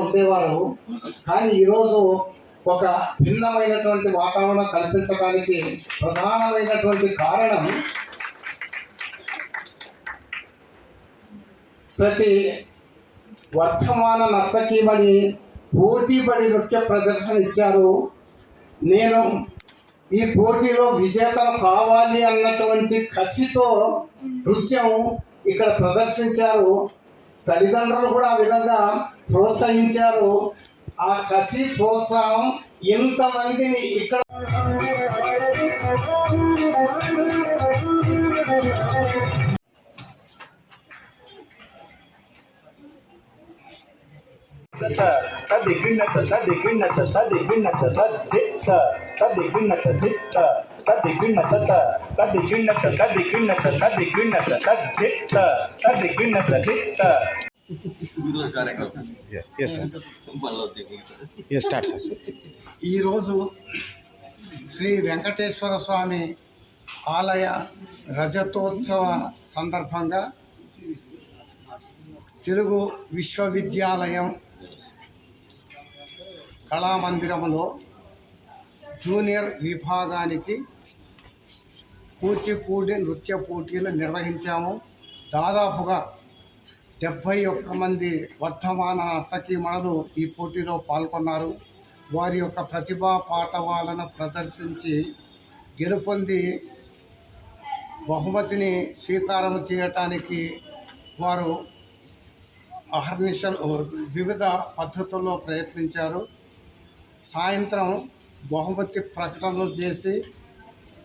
ఉండేవారు. కానీ ఈరోజు ఒక భిన్నమైనటువంటి వాతావరణం కల్పించడానికి ప్రధానమైనటువంటి కారణం ప్రతి వర్తమాన నర్తకీమణి పోటీపడి నృత్య ప్రదర్శన ఇచ్చారు. నేను ఈ పోటీలో విజేతలు కావాలి అన్నటువంటి కసితో నృత్యం ఇక్కడ ప్రదర్శించారు. తల్లిదండ్రులు కూడా ఆ విధంగా ప్రోత్సహించారు. ఆ కసి ప్రోత్సాహం ఇంతమందిని ఇక్కడ ఈరోజు శ్రీ వెంకటేశ్వర స్వామి ఆలయ రజతోత్సవ సందర్భంగా తెలుగు విశ్వవిద్యాలయం కళామందిరంలో జూనియర్ విభాగానికి కూచిపూడి నృత్య పోటీలు నిర్వహించాము. దాదాపుగా 71 మంది వర్ధమాన నర్తకీమణులు ఈ పోటీలో పాల్గొన్నారు. వారి యొక్క ప్రతిభా పాటవాలను ప్రదర్శించి గెలుపొంది బహుమతిని స్వీకారం చేయటానికి వారు అహర్నిశలు వివిధ పద్ధతుల్లో ప్రయత్నించారు. సాయంత్రం బహుమతి ప్రకటనలు చేసి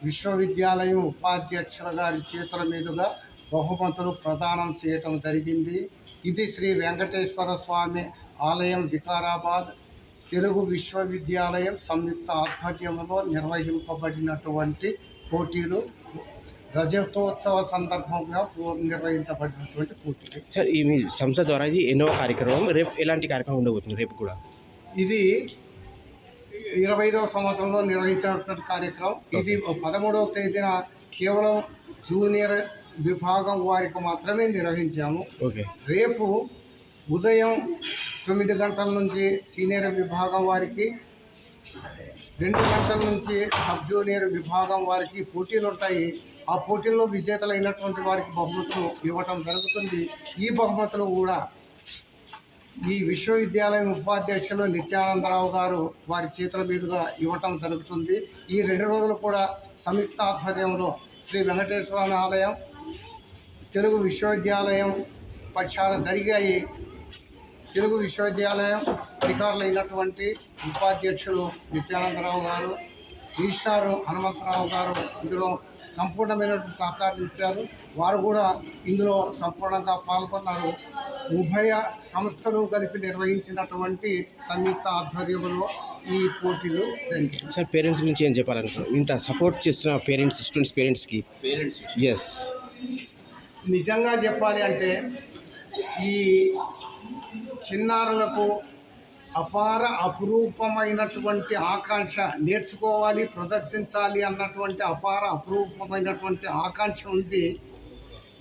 విశ్వవిద్యాలయం ఉపాధ్యక్షుల గారి చేతుల మీదుగా బహుమతులు ప్రదానం చేయటం జరిగింది. ఇది శ్రీ వెంకటేశ్వర స్వామి ఆలయం వికారాబాద్ తెలుగు విశ్వవిద్యాలయం సంయుక్త ఆధ్వర్యంలో నిర్వహింపబడినటువంటి పోటీలు, రజతోత్సవ సందర్భంగా నిర్వహించబడినటువంటి పోటీలు. సార్, ఈ మీ సంస్థ ద్వారా ఇది ఎన్నో కార్యక్రమం, రేపు ఎలాంటి కార్యక్రమం ఉండబోతుంది? రేపు కూడా ఇది 25వ సంవత్సరంలో నిర్వహించినటువంటి కార్యక్రమం. ఇది 13వ తేదీన కేవలం జూనియర్ విభాగం వారికి మాత్రమే నిర్వహించాము. రేపు ఉదయం 9 గంటల నుంచి సీనియర్ విభాగం వారికి, 2 గంటల నుంచి సబ్ జూనియర్ విభాగం వారికి పోటీలు ఉంటాయి. ఆ పోటీల్లో విజేతలైనటువంటి వారికి బహుమతులు ఇవ్వటం జరుగుతుంది. ఈ బహుమతులు కూడా ఈ విశ్వవిద్యాలయం ఉపాధ్యక్షులు నిత్యానందరావు గారు వారి చేతుల మీదుగా ఇవ్వటం జరుగుతుంది. ఈ 2 రోజులు కూడా సంయుక్త ఆధ్వర్యంలో శ్రీ వెంకటేశ్వర స్వామి ఆలయం తెలుగు విశ్వవిద్యాలయం పక్షాన జరిగాయి. తెలుగు విశ్వవిద్యాలయం అధికారులైనటువంటి ఉపాధ్యక్షులు నిత్యానందరావు గారు, ఈశ్వరు హనుమంతరావు గారు ఇందులో సంపూర్ణమైనటువంటి సహకారం ఇచ్చారు. వారు కూడా ఇందులో సంపూర్ణంగా పాల్గొన్నారు. ఉభయ సంస్థలు కలిపి నిర్వహించినటువంటి సంయుక్త ఆధ్వర్యంలో ఈ పోటీలు జరిగాయి. సార్, పేరెంట్స్ గురించి ఏం చెప్పాలనుకుంటున్నారు? ఇంత సపోర్ట్ చేస్తున్న పేరెంట్స్, స్టూడెంట్స్ పేరెంట్స్కి ఎస్ నిజంగా చెప్పాలి అంటే ఈ చిన్నారులకు అపార అపురూపమైనటువంటి ఆకాంక్ష, నేర్చుకోవాలి, ప్రదర్శించాలి అన్నటువంటి అపార అపురూపమైనటువంటి ఆకాంక్ష ఉంది.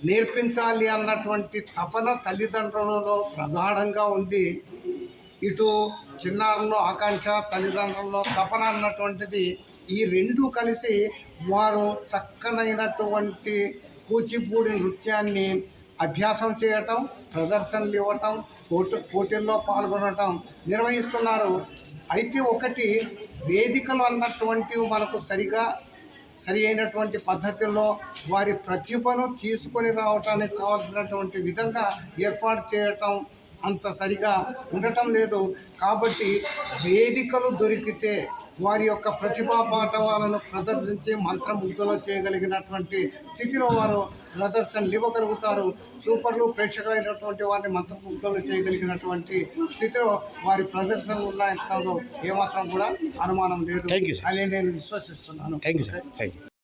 నేర్పించాలి అన్నటువంటి తపన తల్లిదండ్రులలో ప్రగాఢంగా ఉంది. ఇటు చిన్నారుల్లో ఆకాంక్ష, తల్లిదండ్రుల్లో తపన అన్నటువంటిది ఈ రెండు కలిసి వారు చక్కనైనటువంటి కూచిపూడి నృత్యాన్ని అభ్యాసం చేయటం, ప్రదర్శనలు ఇవ్వటం, పోటీల్లో పాల్గొనటం నిర్వహిస్తున్నారు. అయితే ఒకటి, వేదికలు అన్నటువంటివి మనకు సరి అయినటువంటి పద్ధతుల్లో వారి ప్రతిభను తీసుకొని రావటానికి కావాల్సినటువంటి విధంగా ఏర్పాటు చేయటం అంత సరిగా ఉండటం లేదు. కాబట్టి వేదికలు దొరికితే వారి యొక్క ప్రతిభా పాఠవాలను ప్రదర్శించి మంత్రముగ్ధులు చేయగలిగినటువంటి స్థితిలో వారు ప్రదర్శనలు ఇవ్వగలుగుతారు. సూపర్లు ప్రేక్షకులైనటువంటి వారిని మంత్రముగ్ధులు చేయగలిగినటువంటి స్థితిలో వారి ప్రదర్శనలు ఉన్నాయో ఏమాత్రం కూడా అనుమానం లేదు Thank you, sir. అని నేను విశ్వసిస్తున్నాను. Thank you sir thank you.